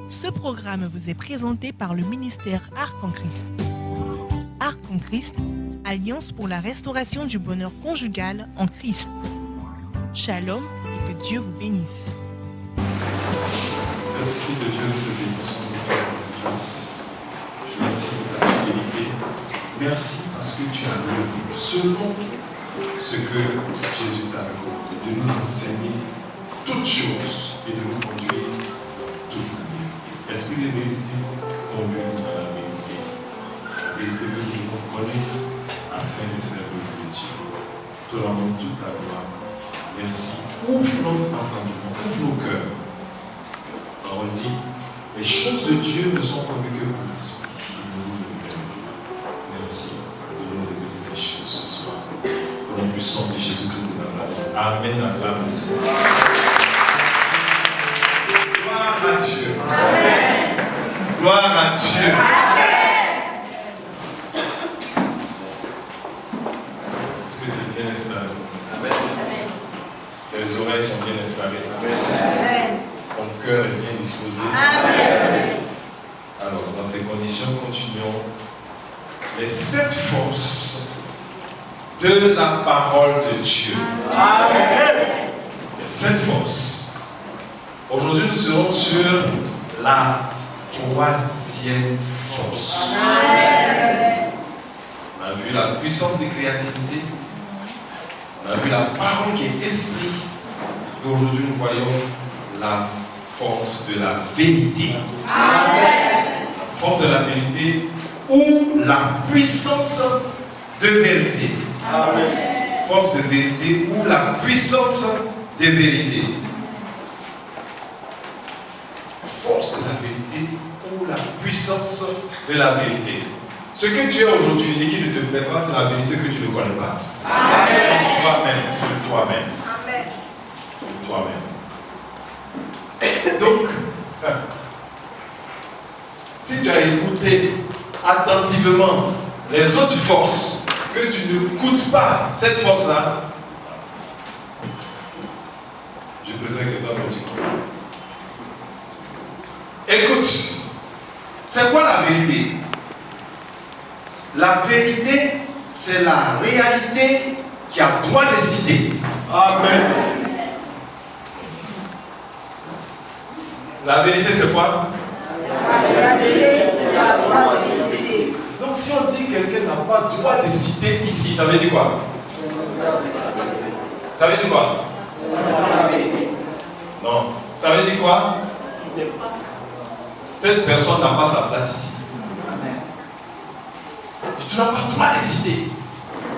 Ce programme vous est présenté par le ministère Arc en Christ. Arc en Christ, Alliance pour la restauration du bonheur conjugal en Christ. Shalom et que Dieu vous bénisse. L'Esprit de Dieu te bénisse, mon grâce. Je remercie pour ta fidélité. Merci parce que tu as vu selon ce que Jésus t'a accordé, de nous enseigner toutes choses et de nous conduire toute la vérité. Esprit de vérité, conduis-nous dans la vérité. La vérité que nous devons connaître afin de faire le de Dieu. Te rendons toute la gloire. Merci. Ouvre notre entendement, ouvre nos cœurs. On dit, les choses de Dieu ne sont connues que par l'Esprit. Merci de nous révéler ces choses ce soir. Au nom puissant de Jésus-Christ de Nazareth. Amen. Acclame le Seigneur. Gloire à Dieu. Amen. Gloire à Dieu. Amen. Est-ce que tu es bien installé? Amen. Tes oreilles sont bien installées. Amen. Ton cœur est bien disposé. Amen. Alors, dans ces conditions, continuons. Les 7 forces de la parole de Dieu. Amen. Les 7 forces. Aujourd'hui, nous serons sur la 3e force. Amen. On a vu la puissance de créativité. On a vu la parole qui est esprit. Et aujourd'hui, nous voyons la force de la vérité. Amen. La force de la vérité ou la puissance de vérité. Amen. Force de vérité ou la puissance de vérité. Force de la vérité ou la puissance de la vérité. Ce que tu es aujourd'hui et qui ne te plaît pas, c'est la vérité que tu ne connais pas. Amen. Toi-même, sur toi-même. Amen. Sur toi-même. Donc, si tu as écouté attentivement les autres forces, que tu ne coûtes pas cette force-là, je préfère que toi tu écoute. C'est quoi la vérité? La vérité, c'est la réalité qui a droit de citer. Amen. La vérité, c'est quoi? La vérité, c'est la droit de citer. Donc, si on dit que quelqu'un n'a pas droit de citer ici, ça veut dire quoi? Ça veut dire quoi? Non. Ça veut dire quoi? Cette personne n'a pas sa place ici. Tu n'as pas droit de citer.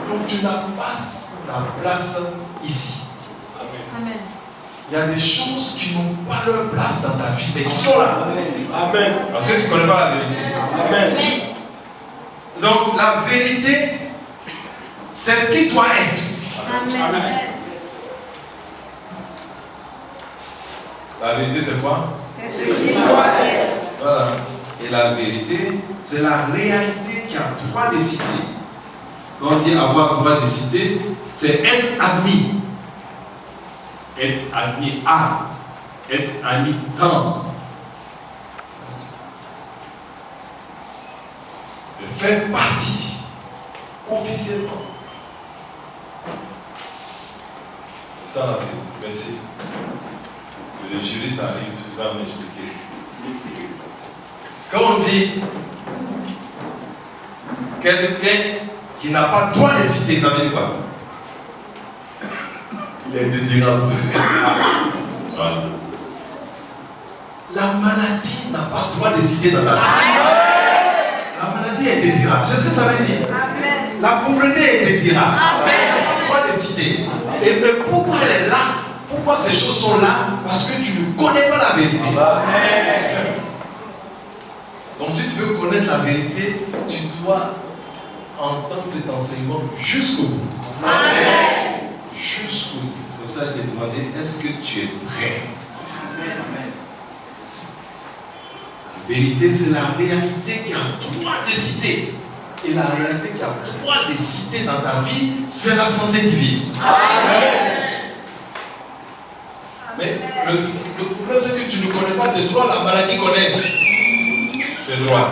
Donc, tu n'as pas la place ici. Amen. Il y a des choses qui n'ont pas leur place dans ta vie, mais qui sont là. Amen. Parce que tu ne connais pas la vérité. Amen. Donc, la vérité, c'est ce qui doit être. Amen. La vérité, c'est quoi? C'est ce qui doit être. Voilà. Et la vérité, c'est la réalité qui a droit de citer. Quand on dit avoir droit de citer, c'est être admis. Être admis à, être admis dans. C'est faire partie officiellement. C'est ça la vérité. Merci. Le juriste arrive, il va m'expliquer. Quand on dit quelqu'un qui n'a pas droit de citer, ça veut dire quoi? Il est indésirable. Voilà. La maladie n'a pas le droit de citer dans ta vie. La maladie est désirable. C'est ce que ça veut dire. Amen. La pauvreté est désirable. Amen. Elle n'a pas le droit de citer. Et mais pourquoi elle est là? Pourquoi ces choses sont là? Parce que tu ne connais pas la vérité. Amen. Donc si tu veux connaître la vérité, tu dois entendre cet enseignement jusqu'au bout. Amen. Jusqu'au bout. C'est pour ça que je t'ai demandé, est-ce que tu es prêt? Amen. La vérité, c'est la réalité qui a droit de citer. Et la réalité qui a droit de citer dans ta vie, c'est la santé divine. Amen. Mais le problème, c'est que tu ne ne connais pas de droit, la maladie connaît ses droits.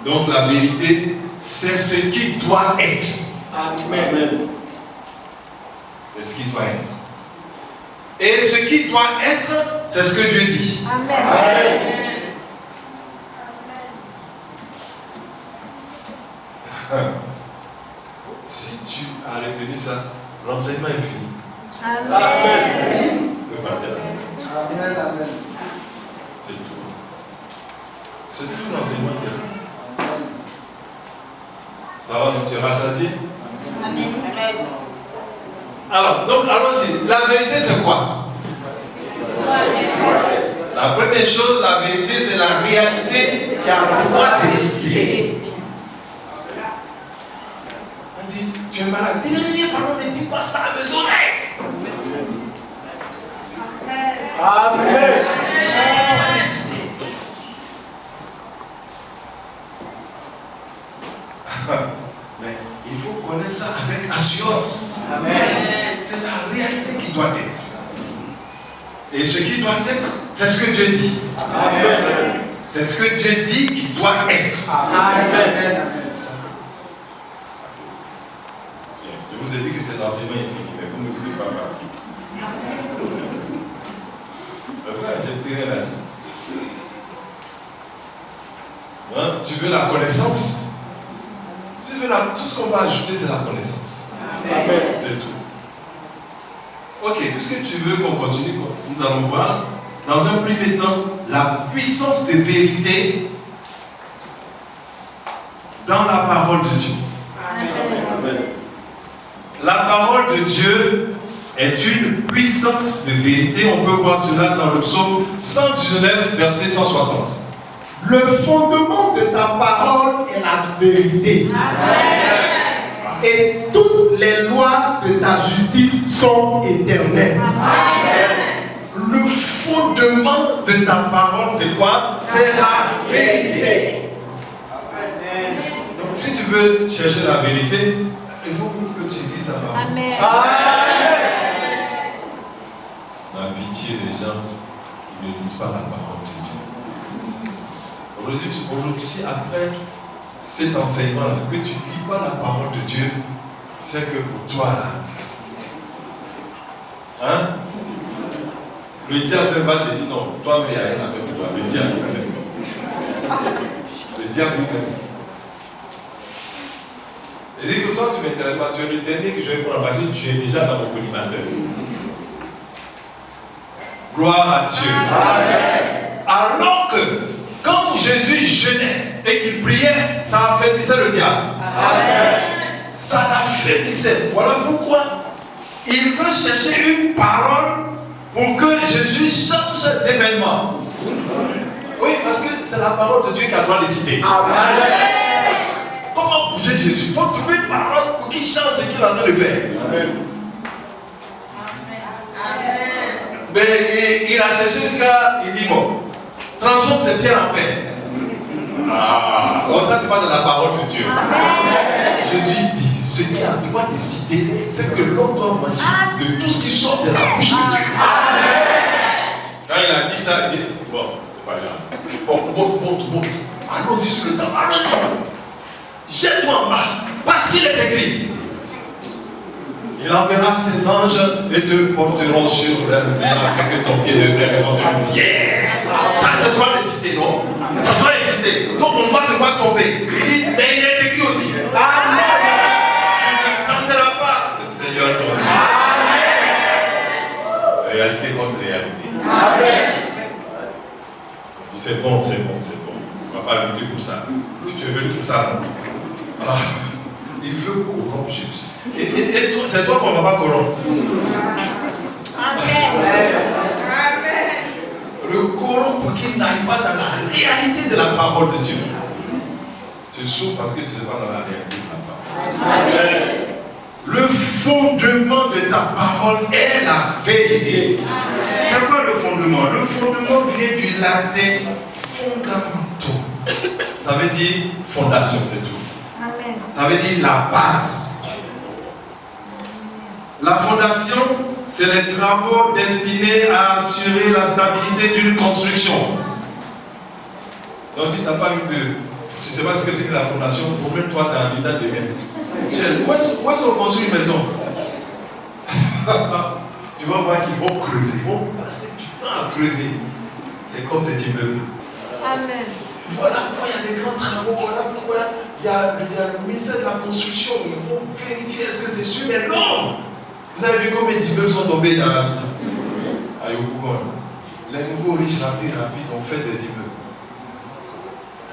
Donc la vérité, c'est ce qui doit être. Amen. C'est ce qui doit être. Et ce qui doit être, c'est ce que Dieu dit. Amen. Amen. Si tu as retenu ça, l'enseignement est fini. Amen. Amen. Amen. Amen. C'est tout. C'est tout l'enseignement qui est là. Ça va, donc tu es rassasié? Amen. Alors, donc allons-y. La vérité, c'est quoi? La première chose, la vérité, c'est la réalité qui a le droit d'exister. On dit, tu es malade. Pardon, ne dis pas ça à mes oreilles. Amen. Mais il faut connaître ça avec assurance. Amen. C'est la réalité qui doit être. Et ce qui doit être, c'est ce que Dieu dit. Amen. C'est ce que Dieu dit qu'il doit être. Amen. C'est ça. Je vous ai dit que cet enseignement est fini, mais vous ne voulez pas partir. J'ai pris rien à dire. Hein? Tu veux la connaissance? Tu veux tout ce qu'on va ajouter, c'est la connaissance. Amen. C'est tout. Ok, tout ce que tu veux qu'on continue, nous allons voir, dans un premier temps, la puissance de vérité dans la parole de Dieu. Amen. La parole de Dieu est une puissance de vérité. On peut voir cela dans le psaume 119, verset 160. Le fondement de ta parole est la vérité. Amen. Et toutes les lois de ta justice sont éternelles. Amen. Le fondement de ta parole, c'est quoi? C'est la vérité. Amen. Donc si tu veux chercher la vérité, il faut que tu lises la parole. Amen. Amen. On a pitié des gens qui ne lisent pas la parole de Dieu. Aujourd'hui, si après cet enseignement-là, que tu ne lis pas la parole de Dieu, c'est que pour toi, là, hein? Le diable va te dire non, toi, mais il n'y a rien à faire pour toi. Le diable lui-même. Le diable lui-même. Il dit que toi, tu ne m'intéresses pas. Tu es le dernier que je vais prendre parce que tu es déjà dans mon collimateur. Gloire à Dieu. Amen. Alors que quand Jésus jeûnait et qu'il priait, ça affaiblissait le diable. Amen. Ça l'affaiblissait. Voilà pourquoi il veut chercher une parole pour que Jésus change d'événement. Oui, parce que c'est la parole de Dieu qui a le droit de décider. Amen. Comment pousser Jésus? Il faut trouver une parole pour qu'il change ce qu'il a en train de faire. Amen. Mais il a cherché jusqu'à, il dit bon, transforme ces pierres en pain. Ah, bon, ça c'est pas de la parole de Dieu. Amen. Jésus dit, ce qu'il a le droit de décider, c'est que l'homme doit manger de tout ce qui sort de la bouche de Dieu. Amen. Quand il a dit ça, il dit, bon, c'est pas grave. Bon, monte. Allons-y sur le temps, allons-y. Jette-toi en bas, parce qu'il est écrit. Il enverra ses anges et te porteront sur leurs mains afin que ton pied ne perde contre une pierre. Ça, c'est toi décider, non? Ça doit exister. Donc on doit devoir tomber. Il dit, mais il est écrit aussi. Amen. Tu ne tenteras pas le Seigneur ton Dieu. Amen. Réalité contre réalité. Amen. C'est bon. On ne va pas lutter pour ça. Si tu veux lutter pour ça, non. Il veut corrompre Jésus. Et c'est toi qu'on ne va pas corrompre. Amen. Le corrompre pour qu'il n'aille pas dans la réalité de la parole de Dieu. Tu souffres parce que tu n'es pas dans la réalité de la parole. Amen. Le fondement de ta parole est la vérité. C'est quoi le fondement? Le fondement vient du latin fondamento. Ça veut dire fondation, c'est tout. Ça veut dire la base. La fondation, c'est les travaux destinés à assurer la stabilité d'une construction. Donc si tu n'as pas eu de... Tu ne sais pas ce que c'est que la fondation, promène-toi dans l'habitat de même. Où est-ce qu'on construit une maison? Tu vas voir qu'ils vont creuser, ils vont passer du temps à creuser. C'est comme cet immeuble. Amen. Voilà pourquoi il y a des grands travaux, voilà pourquoi il y a le ministère de la construction. Il faut vérifier est-ce que c'est sûr, mais non! Vous avez vu combien d'immeubles sont tombés dans la maison? Allez, au courant. Les nouveaux riches rapides ont fait des immeubles.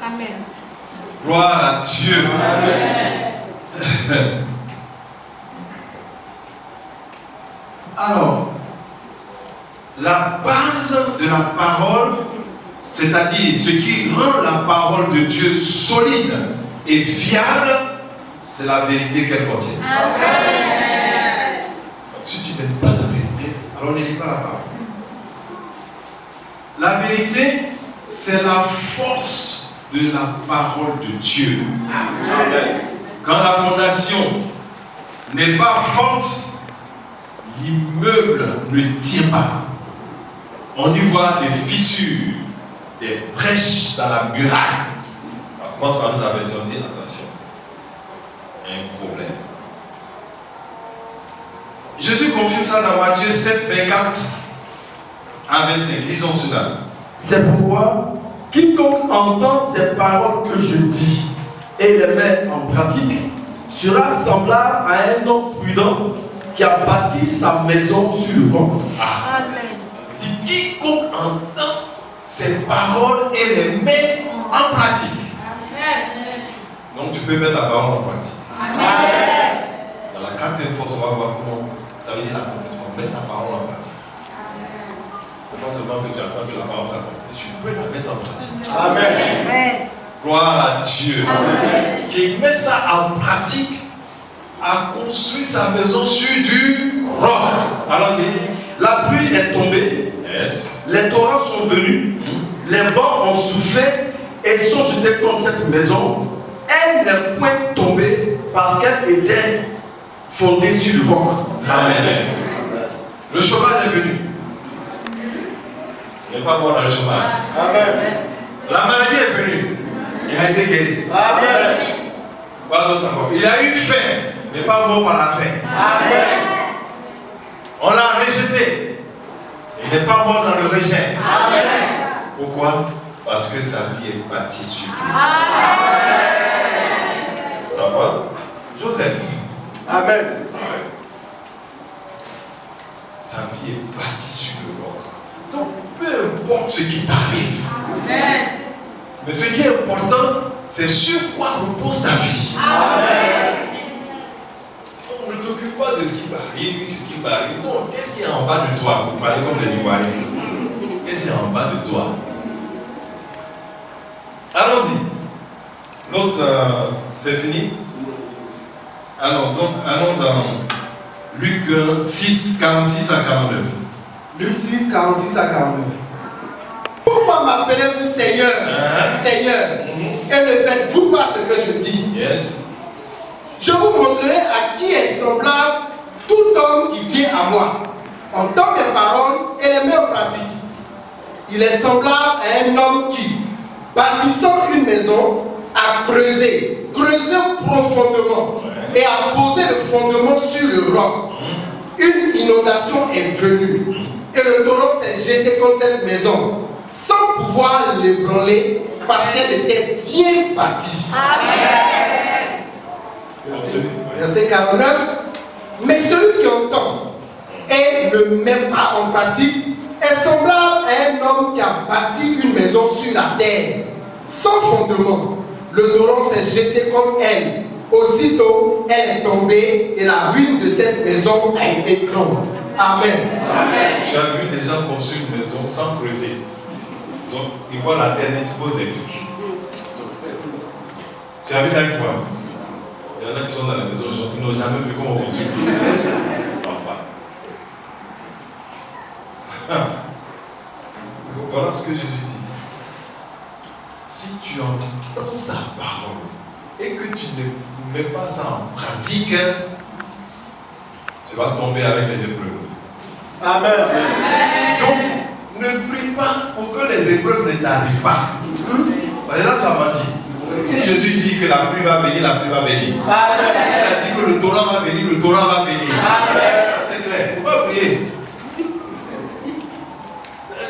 Amen. Gloire à Dieu. Amen. Alors, la base de la parole, c'est-à-dire ce qui rend la parole de Dieu solide et fiable, c'est la vérité qu'elle contient. Amen. Si tu n'aimes pas la vérité, alors ne lis pas la parole. La vérité, c'est la force de la parole de Dieu. Amen. Quand la fondation n'est pas forte, l'immeuble ne tient pas. On y voit des fissures, des brèches dans la muraille. On commence par nous avertir, on dit attention, il y a un problème. Jésus confirme ça dans Matthieu 7, 24 à 25. Lisons cela. C'est pourquoi quiconque entend ces paroles que je dis et les met en pratique sera semblable à un homme prudent qui a bâti sa maison sur le roc. Amen. Dit quiconque entend ces paroles et les met en pratique. Amen. Donc tu peux mettre la parole en pratique. Amen. Dans la quatrième force, on va voir comment ça veut dire l'accomplissement. Mettre la parole en pratique. C'est pas seulement que tu attends que la parole s'accomplisse, tu peux la mettre en pratique. Amen. Gloire à Dieu. Amen. Qui met ça en pratique a construit sa maison sur du roc. Allons-y. La pluie est tombée, Yes. les torrents sont venus, les vents ont soufflé et sont jetés contre cette maison. Elle n'est point tombée parce qu'elle était fondée sur le roc. Amen. Le chômage est venu. Il n'est pas mort dans le chômage. Amen. La maladie est venue. Il a été guéri. Amen. Pas d'autre encore. Il a eu faim. Il n'est pas mort par la faim. Amen. On l'a rejeté. Il n'est pas mort dans le rejet. Amen. Pourquoi? Parce que sa vie est bâtie sur lui. Ça va? Joseph. Amen. Sa vie est bâtie sur le roc. Donc, peu importe ce qui t'arrive. Amen. Mais ce qui est important, c'est sur quoi repose ta vie. Amen. On ne t'occupe pas de ce qui m'arrive, ce qui m'arrive. Non, qu'est-ce qui est en bas de toi? Vous parlez comme les Ivoiriens. Qu'est-ce qui est en bas de toi? Allons-y. L'autre, c'est fini? Alors, donc, allons dans Luc 6, 46 à 49. Luc 6, 46 à 49. Pourquoi m'appelez-vous Seigneur, Seigneur, et ne faites-vous pas ce que je dis? Yes. Je vous montrerai à qui est semblable tout homme qui vient à moi, entend mes paroles et les met en pratique. Il est semblable à un homme qui, bâtissant une maison, a creusé profondément et a posé le fondement sur le roc. Une inondation est venue et le torrent s'est jeté contre cette maison sans pouvoir l'ébranler parce qu'elle était bien bâtie. Verset 49. Mais celui qui entend et ne met pas en pratique est semblable à un homme qui a bâti une maison sur la terre sans fondement. Le torrent s'est jeté contre elle. Aussitôt, elle est tombée et la ruine de cette maison a été grande. Amen. Amen. Tu as vu des gens construire une maison sans creuser. Donc, ils voient la terre et tu poses des briques. Tu as vu ça avec quoi? Il y en a qui sont dans la maison, ils n'ont jamais vu comment on construit. Ça va. Voilà ce que Jésus dit. Si tu entends sa parole et que tu ne mets pas ça en pratique, tu vas tomber avec les épreuves. Amen. Donc, ne prie pas pour que les épreuves ne t'arrivent pas. Parce que là, tu as menti. Si Jésus dit que la pluie va venir, la pluie va venir. S'il a dit que le torrent va venir, le torrent va venir. C'est clair. Il ne faut pas prier.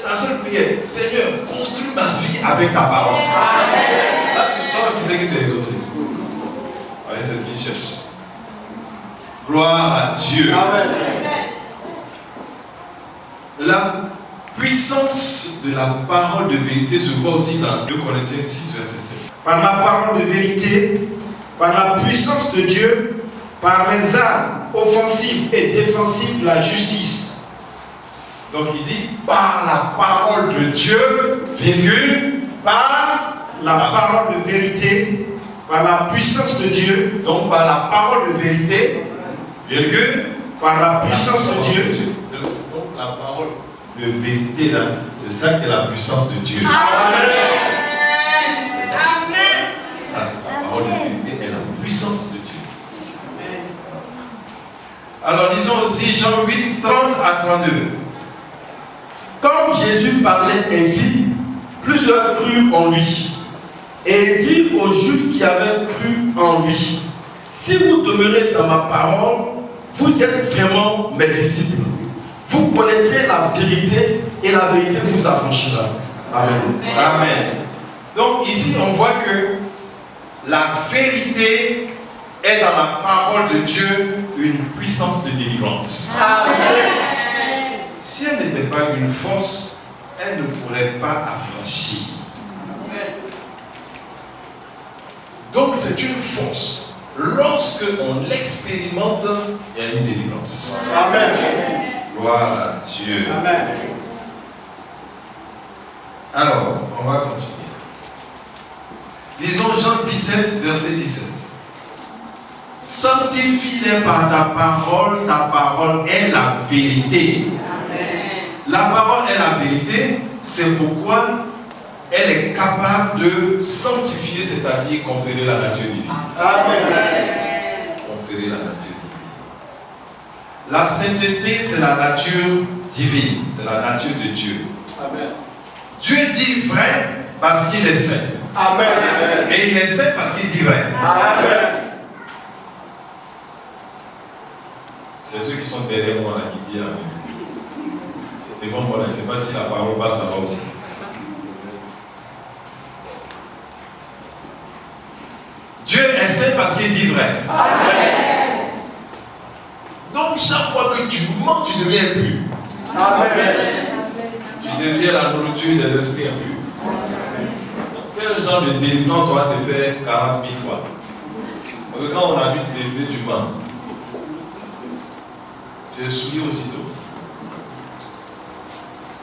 Ta seule prière, Seigneur, construis ma vie avec ta parole. Là, tu sais que tu es exaucé. Allez, c'est ce qu'il cherche. Gloire à Dieu. Amen. La puissance de la parole de vérité se voit aussi dans 2 Corinthiens 6, verset 7. Par la parole de vérité, par la puissance de Dieu, par les armes offensives et défensives de la justice. Donc il dit par la parole de Dieu, virgule, Par la parole de vérité, par la puissance de Dieu, donc par la parole de vérité, virgule, par la puissance de Dieu. Donc la parole de vérité là, c'est ça qui est la puissance de Dieu. Amen. Ça, la parole de vérité est la puissance de Dieu. Alors lisons aussi Jean 8, 30 à 32. Comme Jésus parlait ainsi, plusieurs crurent en lui. Et il dit aux Juifs qui avaient cru en lui, si vous demeurez dans ma parole, vous êtes vraiment mes disciples. Vous connaîtrez la vérité et la vérité vous affranchira. Amen. Amen. Donc ici on voit que la vérité est dans la parole de Dieu une puissance de délivrance. Amen. Si elle n'était pas une force, elle ne pourrait pas affranchir. Donc c'est une force. Lorsque on l'expérimente, il y a une délivrance. Amen. Gloire à Dieu. Amen. Alors, on va continuer. Lisons Jean 17, verset 17. Sanctifie-les par ta parole est la vérité. La parole est la vérité, c'est pourquoi elle est capable de sanctifier, c'est-à-dire conférer la nature divine. Amen. Conférer la nature divine. La sainteté, c'est la nature divine, c'est la nature de Dieu. Amen. Dieu dit vrai parce qu'il est saint. Amen. Et il est saint parce qu'il dit vrai. Amen. C'est ceux qui sont derrière moi là qui disent Amen. C'est devant moi là, je ne sais pas si la parole passe là-bas aussi. Dieu est saint parce qu'il dit vrai. Amen. Donc chaque fois que tu mens, tu deviens impur. Amen. Tu deviens la nourriture des esprits impurs. Quel genre de délivrance va te faire 40 000 fois? Parce que quand on a vu te délivrer du mal, tu es souillé aussitôt.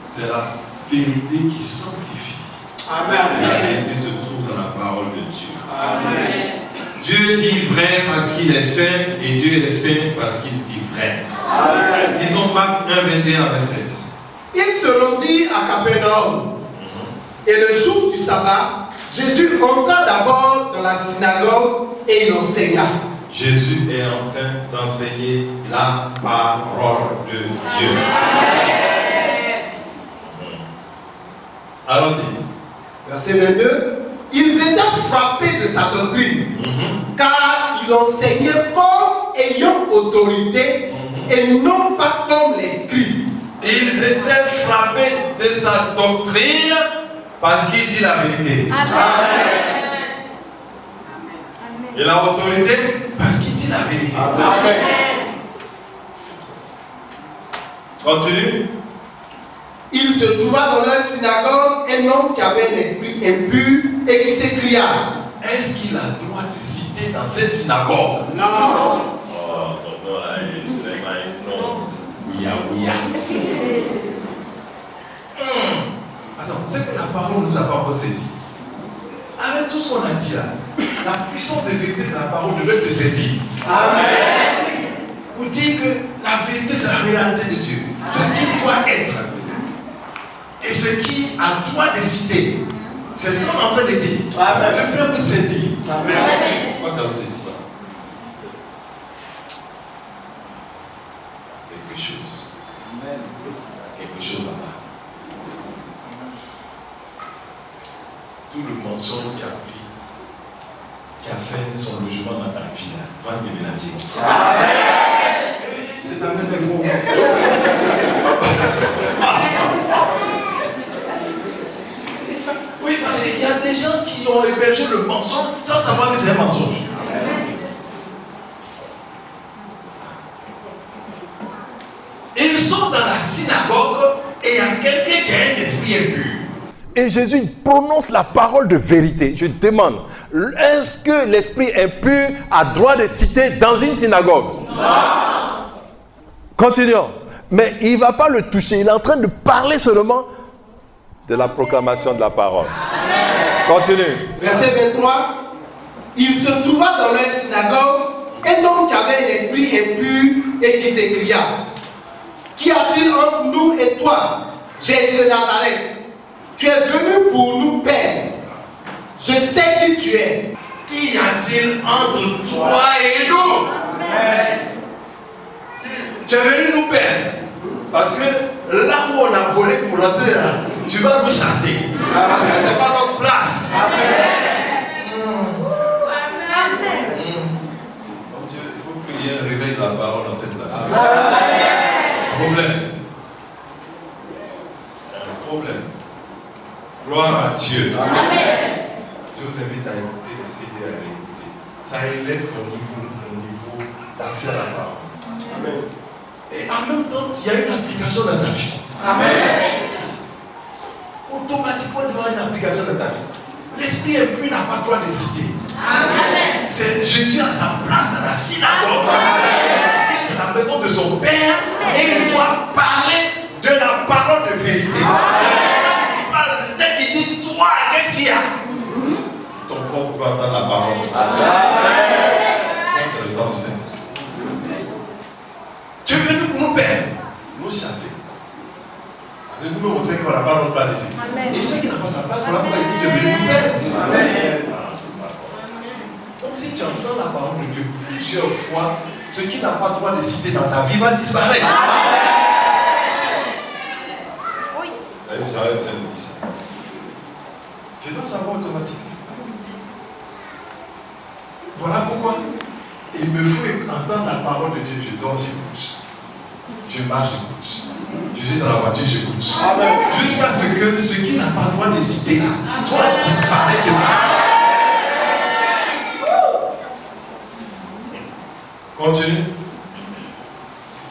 C'est la vérité qui sanctifie. La Amen. vérité se trouve dans la parole de Dieu. Amen. Dieu dit vrai parce qu'il est saint et Dieu est saint parce qu'il dit vrai. Amen. Disons Marc 1, 21 à 27. Ils se rendirent à Capernaum. Et le jour du sabbat, Jésus entra d'abord dans la synagogue et il enseigna. Jésus est en train d'enseigner la parole de Dieu. Allons-y. Verset 22. Ils étaient frappés de sa doctrine, car il enseignait comme ayant autorité et non pas comme les scribes. Ils étaient frappés de sa doctrine parce qu'il dit la vérité. Et la autorité parce qu'il dit la vérité. Amen. Continue. Il se trouva dans leur synagogue un homme qui avait l'esprit impur et qui s'écria. Est-ce qu'il a droit de citer dans cette synagogue? Non. Oh, non, là, non. Ouya. Attends, c'est que la parole ne nous a pas encore saisi. Avec tout ce qu'on a dit là, la puissance de vérité de la parole devait te saisir. Amen. Pour dire que la vérité c'est la réalité de Dieu. C'est ce qui doit être. Et ce qui a droit de citer. C'est ce qu'on est en train de dire. Ça devrait vous saisir. Amen. Pourquoi ça vous saisit pas? Quelque chose. Amen. quelque chose là-bas. Tout le mensonge qui a fait son logement dans ta vie, va déménager. Amen. C'est un même faux. Oui, parce qu'il y a des gens qui ont hébergé le mensonge sans savoir que c'est un mensonge. Et ils sont dans la synagogue et il y a quelqu'un qui a un esprit impur. Et Jésus prononce la parole de vérité. Je demande, est-ce que l'esprit impur a droit de citer dans une synagogue? Non. Continuons. Mais il ne va pas le toucher. Il est en train de parler seulement de la proclamation de la parole. Amen. Continue. Verset 23. Il se trouva dans leur synagogue un homme qui avait un esprit impur et qui s'écria: Qu'y a-t-il entre nous et toi, Jésus de Nazareth? Tu es venu pour nous perdre. Je sais qui tu es. Qu'y a-t-il entre toi et nous? Amen. Tu es venu nous perdre. Parce que là où on a volé pour rentrer là, tu vas nous chasser. Parce que ce n'est pas notre place. Amen. Donc il faut qu'il y ait un réveil de la parole dans cette nation. Problème. Un problème. Gloire à Dieu. Amen. Je vous invite à écouter et céder à l'écouter. Ça élève ton niveau d'accès à la parole. Amen. Et en même temps, il y a une application dans ta vie. Amen. Automatiquement, tu as une application dans ta vie. L'esprit impur n'a pas le droit de citer. Amen. Jésus a sa place dans la synagogue. C'est la maison de son Père. Et il doit parler de la parole de vérité. Il parle de tête, il dit: toi, qu'est-ce qu'il y a? C'est ton corps peut entendre la parole. Amen. Dans le temps du Saint-Esprit. Tu es venu pour nous perdre, nous chasser. Parce que nous-mêmes, on sait qu'on n'a pas notre place ici. Amen. Et ceux qui n'ont pas sa place, on l'a pas dit: tu es venu nous perdre. Amen. Donc si tu entends la parole de Dieu plusieurs fois, ce qui n'a pas droit de citer dans ta vie va disparaître. Amen. Oui. J'arrête, je le dis ça. Tu dois savoir automatiquement. Voilà pourquoi il me faut entendre la parole de Dieu. Je dors, j'écoute. Je marche, j'écoute. Je suis dans la voiture, j'écoute. Jusqu'à ce que ce qui n'a pas le droit de citer là doit disparaître de moi. Continue.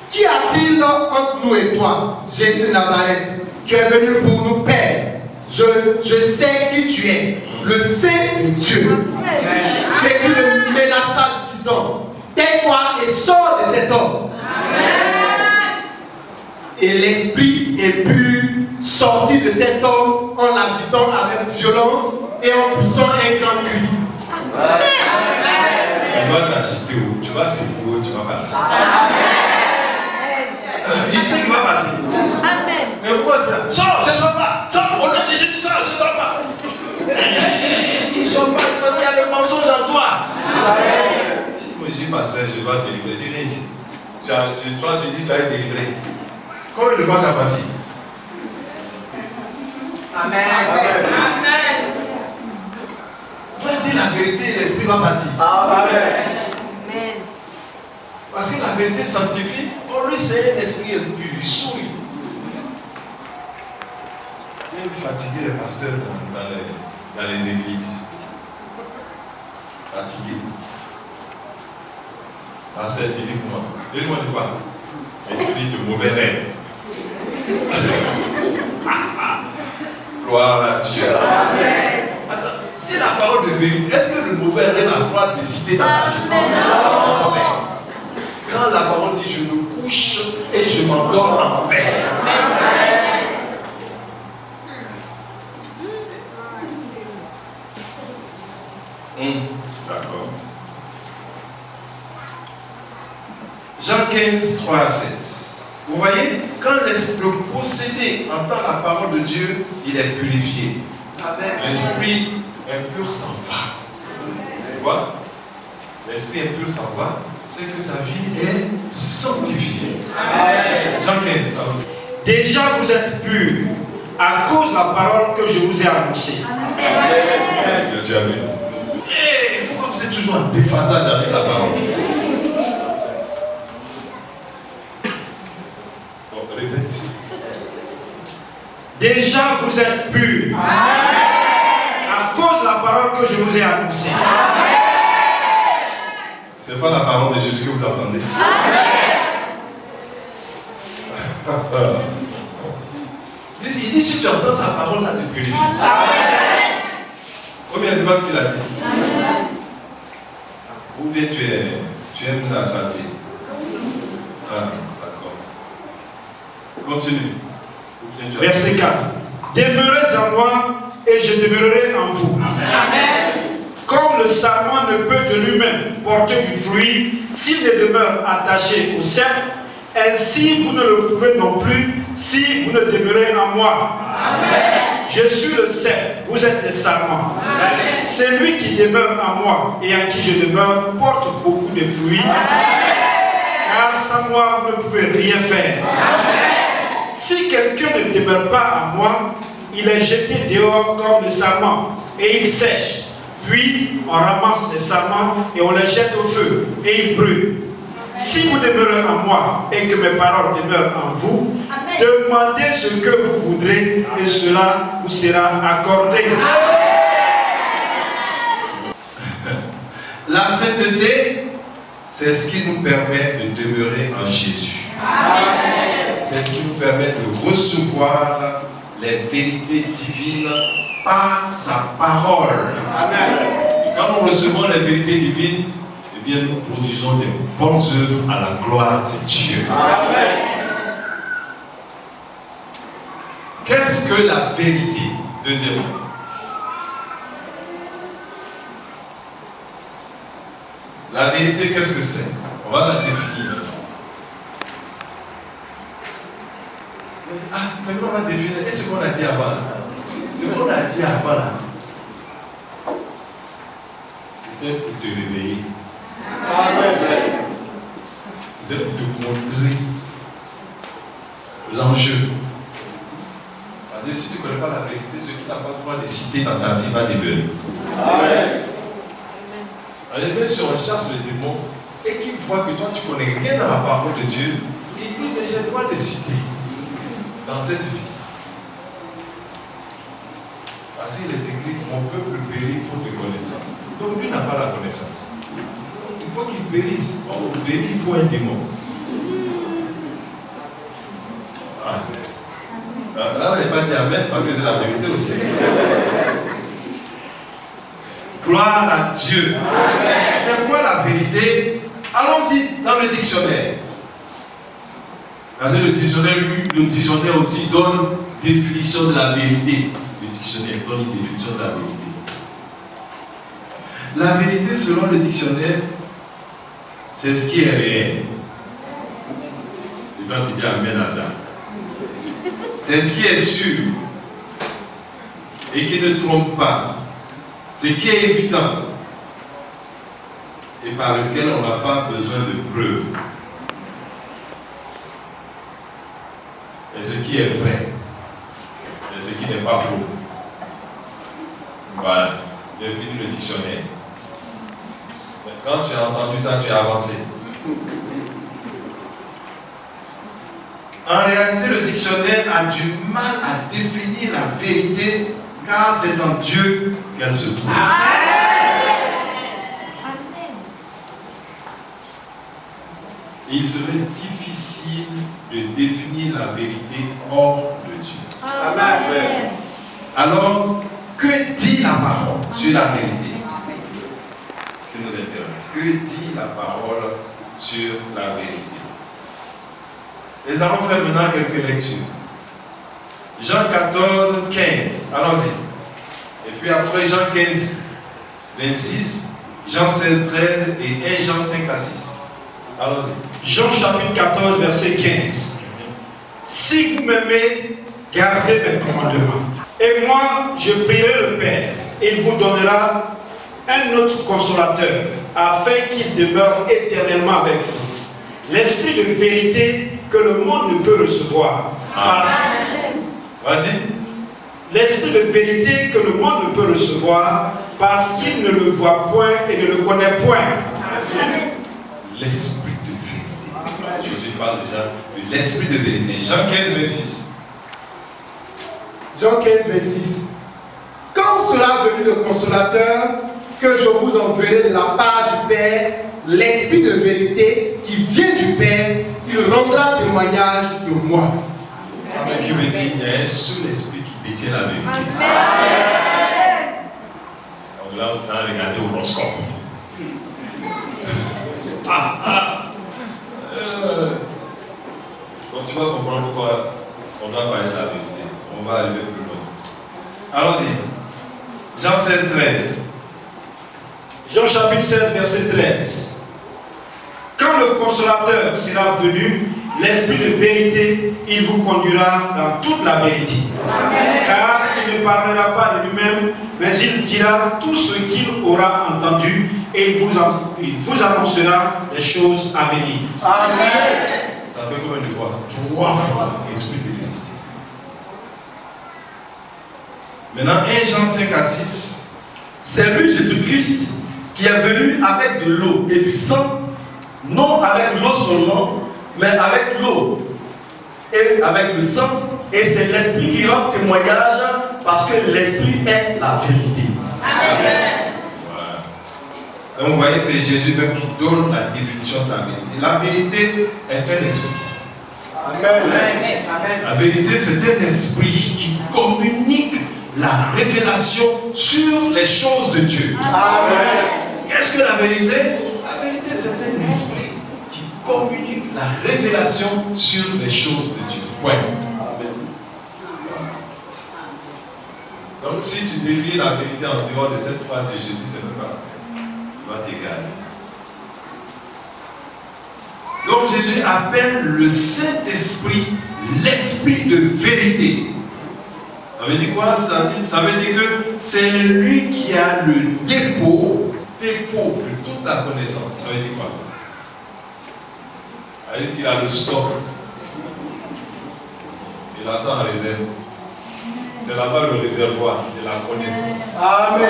Qu'y a-t-il entre nous et toi, Jésus de Nazareth? Tu es venu pour nous perdre. Je sais qui tu es, le Saint de Dieu. Jésus le menaça, disant: tais-toi et sors de cet homme. Amen. Et l'esprit impur sortit de cet homme en l'agitant avec violence et en poussant un grand cri. Amen. Tu vas t'agiter où? Tu vas secouer, tu vas partir. Il sait qu'il va partir. Amen. Mais pourquoi c'est ça? Sors, je ne sors pas. Sors, on a dit: je ne sors pas. Il ne sort pas parce qu'il y a le mensonge en toi. Amen. Je me dis: pasteur, je vais te délivrer. Tu viens ici. Tu dis: tu vas être délivré. Combien de fois tu as parti? Amen. Amen. Tu vas dire la vérité et l'esprit va partir. Amen. Parce que la vérité sanctifie. Pour lui, c'est un esprit impur. Il sourit. Il aime fatiguer les pasteurs dans les églises. Fatigué. Pasteur, délivre-moi. Délivre-moi de quoi? Esprit de mauvais rêve. Gloire à Dieu. Amen. Attends, c'est la parole de vérité. Est-ce que le mauvais rêve a le droit de citer dans ta vie? Quand la parole dit: je me couche et je m'endors en paix. D'accord. Jean 15, 3 à 7. Vous voyez, quand le possédé entend la parole de Dieu, il est purifié. L'esprit impur s'en va. Tu vois? L'esprit impur s'en va, c'est que sa vie est sanctifiée. Amen. Jean 15, Déjà vous êtes purs à cause de la parole que je vous ai annoncée. Tu as vu? Hey, pourquoi vous êtes toujours en déphasage avec la parole? Bon, répète. Déjà vous êtes purs à cause de la parole que je vous ai annoncée. C'est pas la parole de Jésus que vous entendez. Il dit, si tu entends sa parole, ça te purifie. Ou bien c'est pas ce qu'il a dit. Ou bien tu aimes la santé. Ah, d'accord. Continue. Verset 4. Demeurez en moi et je demeurerai en vous. Comme le sarment ne peut de lui-même porter du fruit s'il ne demeure attaché au cep, ainsi vous ne le pouvez non plus si vous ne demeurez en moi. Amen. Je suis le cep, vous êtes le sarment. Celui qui demeure en moi et en qui je demeure porte beaucoup de fruits. Car sans moi vous ne pouvez rien faire. Amen. Si quelqu'un ne demeure pas en moi, il est jeté dehors comme le sarment et il sèche. Puis on ramasse les sarments et on les jette au feu et ils brûlent. Si vous demeurez en moi et que mes paroles demeurent en vous, amen, demandez ce que vous voudrez et cela vous sera accordé. La sainteté, c'est ce qui nous permet de demeurer en Jésus. C'est ce qui nous permet de recevoir les vérités divines par sa parole. Amen. Et quand nous recevons les vérités divines, eh bien nous produisons des bonnes œuvres à la gloire de Dieu. Amen. Qu'est-ce que la vérité? Deuxièmement. La vérité, qu'est-ce que c'est? On va la définir. Ah, c'est qu'on va définir. Et ce qu'on a dit avant là? Ce qu'on a dit avant là, c'était pour te réveiller. C'était pour te montrer l'enjeu. Parce que si tu ne connais pas la vérité, ce qui n'a pas le droit de citer dans ta vie va demeurer. Amen. Alors, bien sûr, on cherche le démon et qu'il voit que toi tu ne connais rien dans la parole de Dieu, il dit, mais j'ai le droit de citer dans cette vie. Parce qu'il est écrit, mon peuple périt faute de connaissance. Donc lui n'a pas la connaissance. Il faut qu'il périsse. Pour périr, il faut un démon. Là, on n'est pas dit amen parce que c'est la vérité aussi. Gloire à Dieu. C'est quoi la vérité? Allons-y dans le dictionnaire. Parce que le dictionnaire aussi donne définition de la vérité. Le dictionnaire donne une définition de la vérité. La vérité, selon le dictionnaire, c'est ce qui est réel. Et toi, tu dis amen à ça. C'est ce qui est sûr et qui ne trompe pas. Ce qui est évident et par lequel on n'a pas besoin de preuves. Et ce qui est vrai et ce qui n'est pas faux. Voilà, j'ai fini le dictionnaire. Quand tu as entendu ça, tu as avancé. En réalité, le dictionnaire a du mal à définir la vérité car c'est en Dieu qu'elle se trouve. Il serait difficile de définir la vérité hors de Dieu. Amen. Alors, que dit la parole sur la vérité? Ce qui nous intéresse. Que dit la parole sur la vérité? Nous allons faire maintenant quelques lectures. Jean 14, 15. Allons-y. Et puis après Jean 15, 26, Jean 16, 13 et 1 Jean 5 à 6. Allons-y. Jean chapitre 14, verset 15. Si vous m'aimez, gardez mes commandements. Et moi, je prierai le Père, et il vous donnera un autre consolateur, afin qu'il demeure éternellement avec vous. L'esprit de vérité que le monde ne peut recevoir. Vas-y. L'esprit de vérité que le monde ne peut recevoir parce qu'il ne le voit point et ne le connaît point. L'esprit de vérité. Jésus parle déjà de l'esprit de vérité. Jean 15, 26. Jean 15, 26. Quand sera venu le consolateur que je vous enverrai de la part du Père, l'esprit de vérité qui vient du Père, il rendra témoignage de moi. Ce qui veut dire qu'il y a un seul esprit qui détient la vérité. Donc là, on a regardé l'horoscope. Donc tu vas comprendre pourquoi on doit parler de la vérité. On va arriver plus loin. Allons-y. Jean 16, 13. Jean chapitre 16, verset 13. Quand le consolateur sera venu, l'esprit de vérité, il vous conduira dans toute la vérité. Amen. Car il ne parlera pas de lui-même, mais il dira tout ce qu'il aura entendu et il vous annoncera les choses à venir. Amen. Ça fait combien de fois? 3 fois l'esprit de vérité. Maintenant, 1 Jean 5 à 6. C'est lui, Jésus-Christ, qui est venu avec de l'eau et du sang, non avec l'eau seulement, mais avec l'eau et avec le sang, et c'est l'esprit qui rend témoignage parce que l'esprit est la vérité. Amen. Voilà. Donc vous voyez, c'est Jésus même qui donne la définition de la vérité. La vérité est un esprit. Amen. La vérité, c'est un esprit qui communique la révélation sur les choses de Dieu. Amen. Qu'est-ce que la vérité? La vérité, c'est un esprit qui communique la révélation sur les choses de Dieu. Point. Donc si tu définis la vérité en dehors de cette phrase de Jésus, c'est même pas tu vas t'égarer. Donc Jésus appelle le Saint-Esprit l'Esprit de vérité. Ça veut dire quoi? Ça veut dire que c'est lui qui a le dépôt de toute la connaissance. Ça veut dire quoi? Ça veut dire qu'il a le stock. Il a ça en réserve. C'est là-bas le réservoir de la connaissance. Amen.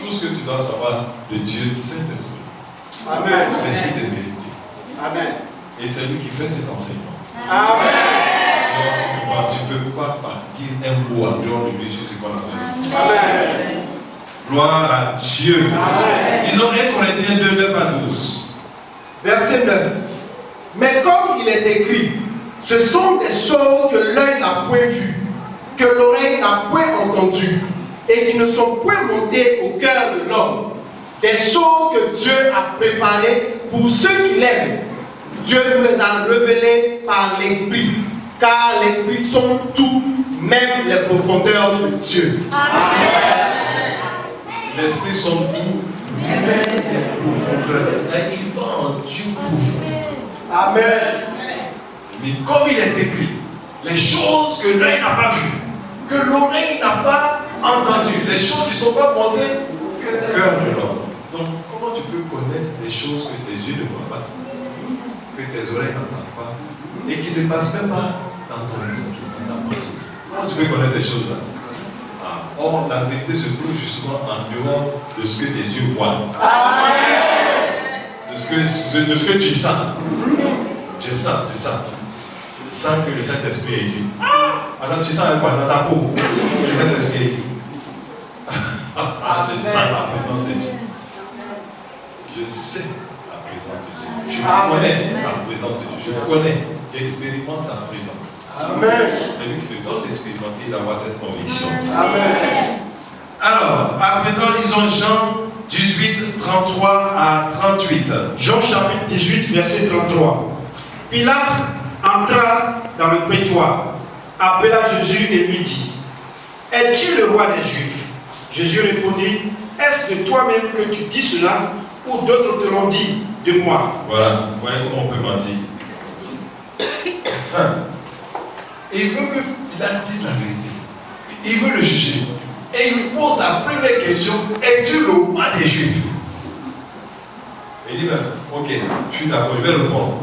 Tout ce que tu dois savoir de Dieu, Saint-Esprit. Amen. L'Esprit de vérité. Amen. Et c'est lui qui fait cet enseignement. Amen. Donc, tu ne peux pas partir un mot en dehors de lui sur ce qu'on a entendu. Amen. Gloire à Dieu. Amen. Ils ont 1 Corinthiens 2, 9 à 12. Verset 9. Mais comme il est écrit, ce sont des choses que l'œil n'a point vues, que l'oreille n'a point entendues, et qui ne sont point montées au cœur de l'homme. Des choses que Dieu a préparées pour ceux qui l'aiment. Dieu nous les a révélées par l'Esprit, car l'Esprit sonde tout, même les profondeurs de Dieu. Amen. L'Esprit sonde tout, même les profondeurs. Il va en Dieu profond. Amen. Mais comme il est écrit, les choses que l'œil n'a pas vues, que l'oreille n'a pas entendues, les choses qui ne sont pas montées que le cœur de l'homme. Donc, comment tu peux connaître les choses que tes yeux ne voient pas, que tes oreilles n'entendent pas, et qui ne passent même pas dans ton esprit, dans ta pensée? Comment tu peux connaître ces choses-là? Or, la vérité se trouve justement en dehors de ce que tes yeux voient. De ce que tu sens. Tu sens que le Saint-Esprit est ici. Alors tu sens quoi dans ta peau? Le Saint-Esprit est ici. Je sens la présence de Dieu. Je sais la présence de Dieu. Je connais la présence de Dieu. Je connais. J'expérimente sa présence. Amen. C'est lui qui te donne d'expérimenter et d'avoir cette conviction. Amen. Alors, à présent, lisons Jean 18, 33 à 38. Jean chapitre 18, verset 33. Pilate entra dans le prétoire, appela Jésus et lui dit: Es-tu le roi des Juifs? Jésus répondit: Est-ce de toi-même que tu dis cela, ou d'autres te l'ont dit de moi? Voilà, vous voyez comment on peut mentir. Et il veut que Pilate dise la vérité. Il veut le juger. Et il lui pose la première question: es-tu le roi des Juifs? Et il dit: ok, je suis d'accord, je vais répondre.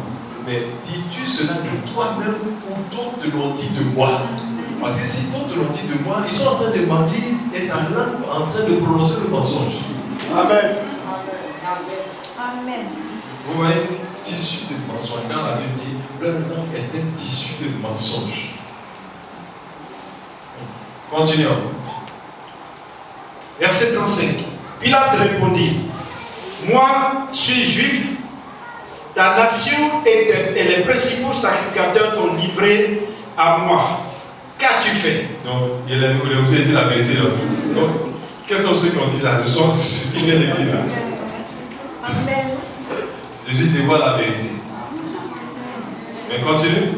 mais dis-tu cela de toi-même ou d'autres te l'ont dit de moi? Parce que si d'autres te l'ont dit de moi, ils sont en train de mentir et ta langue est en train de prononcer le mensonge. Amen. Amen. Vous voyez, tissu de mensonge. Quand la Bible dit, leur langue est un tissu de mensonge. Continuons. Verset 35. Pilate répondit, moi, je suis juif, ta nation et les principaux sacrificateurs t'ont livré à moi. Qu'as-tu fait? Donc, vous avez dit la vérité là. Donc, quels sont ceux qui ont dit ça? Ce sont ceux qui viennent de dire là. Amen. Jésus dévoile la vérité. Mais continue.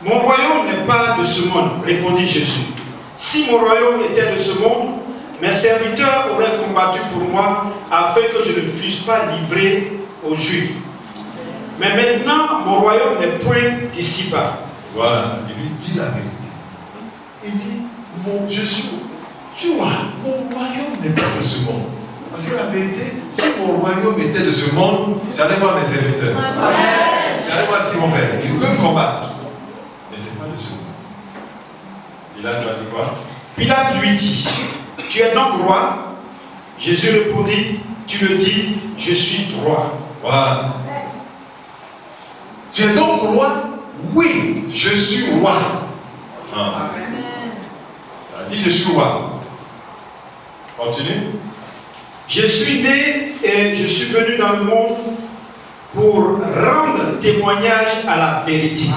Mon royaume n'est pas de ce monde, répondit Jésus. Si mon royaume était de ce monde, mes serviteurs auraient combattu pour moi afin que je ne fusse pas livré aux Juifs. Mais maintenant, mon royaume n'est point d'ici-bas. Voilà, il lui dit la vérité. Il dit, tu vois, mon royaume n'est pas de ce monde. Parce que la vérité, si mon royaume était de ce monde, j'allais voir mes serviteurs. J'allais voir ce qu'ils vont faire. Ils peuvent combattre. Mais ce n'est pas de ce monde. Pilate lui a dit quoi? Pilate lui dit, tu es donc roi? Jésus répondit, tu le dis, je suis roi. Voilà. Tu es donc roi? Oui, je suis roi. Ah. Il a dit, je suis roi. Continue. Je suis né et je suis venu dans le monde pour rendre témoignage à la vérité.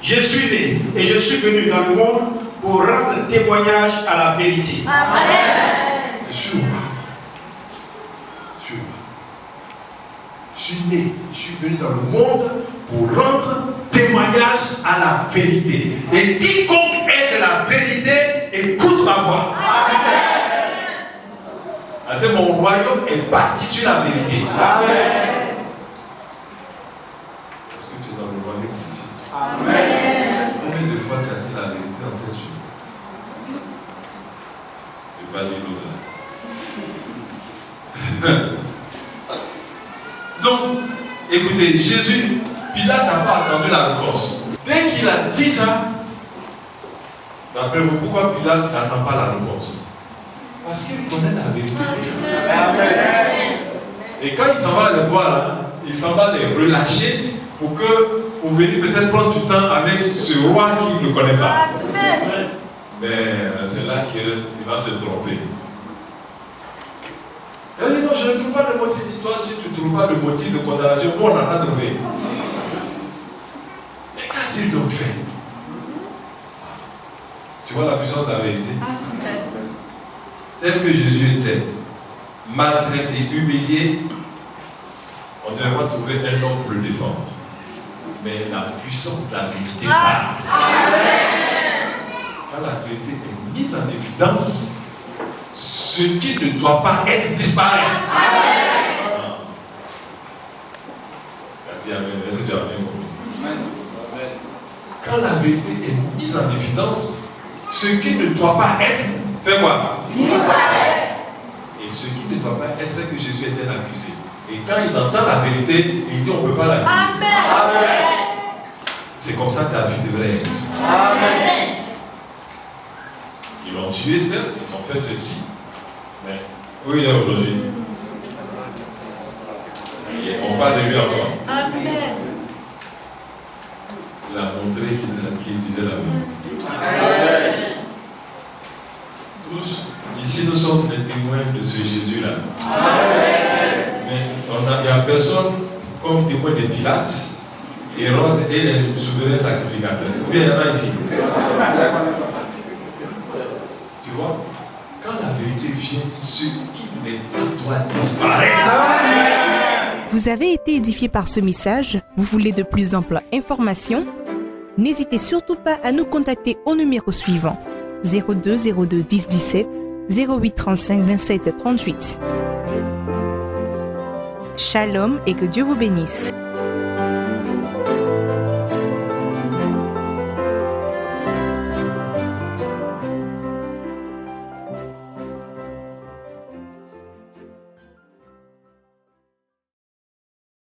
Je suis né et je suis venu dans le monde pour rendre témoignage à la vérité. Je suis roi. Je suis né, je suis venu dans le monde pour rendre témoignage à la vérité. Et quiconque est de la vérité, écoute ma voix. Parce que mon royaume est bâti sur la vérité. Amen. Est-ce que tu es dans le royaume de Dieu? Amen. Combien de fois tu as dit la vérité en cette journée? Je ne vais pas dire l'autre. Donc, écoutez, Jésus, Pilate n'a pas attendu la réponse. Dès qu'il a dit ça, d'après vous, pourquoi Pilate n'attend pas la réponse? Parce qu'il connaît la vérité. Amen. Et quand il s'en va les voir, là, il s'en va les relâcher pour venir peut-être prendre du temps avec ce roi qui ne connaît pas. Amen. Mais c'est là qu'il va se tromper. Il dit non, je ne trouve pas de motif. Toi, si tu ne trouves pas de motif de condamnation, nous on en a trouvé. Mais qu'a-t-il donc fait? Tu vois la puissance de la vérité? Tel que Jésus était, maltraité, humilié, on devrait trouver un homme pour le défendre. Mais la puissance de la vérité parle. Quand la vérité est mise en évidence, ce qui ne doit pas être disparaît. Est-ce que tu as bien compris? Quand la vérité est mise en évidence, ce qui ne doit pas être, fait quoi? Et ce qui ne doit pas être, c'est que Jésus était accusé. Et quand il entend la vérité, il dit on ne peut pas l'accuser. C'est comme ça que ta vie devrait être. Amen. Ils l'ont tué, certes, ils ont fait ceci. Mais où il est aujourd'hui? On parle de lui encore. Amen. Il a montré qu'il disait la vérité. Amen. Tous, ici nous sommes les témoins de ce Jésus-là. Mais il n'y a personne comme témoin de Pilate, Hérode et les souverains sacrificateurs. Combien il y en a ici? Tu vois, quand la vérité vient, ce qui n'est pas doit disparaître. Vous avez été édifié par ce message? Vous voulez de plus amples informations? N'hésitez surtout pas à nous contacter au numéro suivant 02 02 10 17 08 35 27 38. Shalom et que Dieu vous bénisse.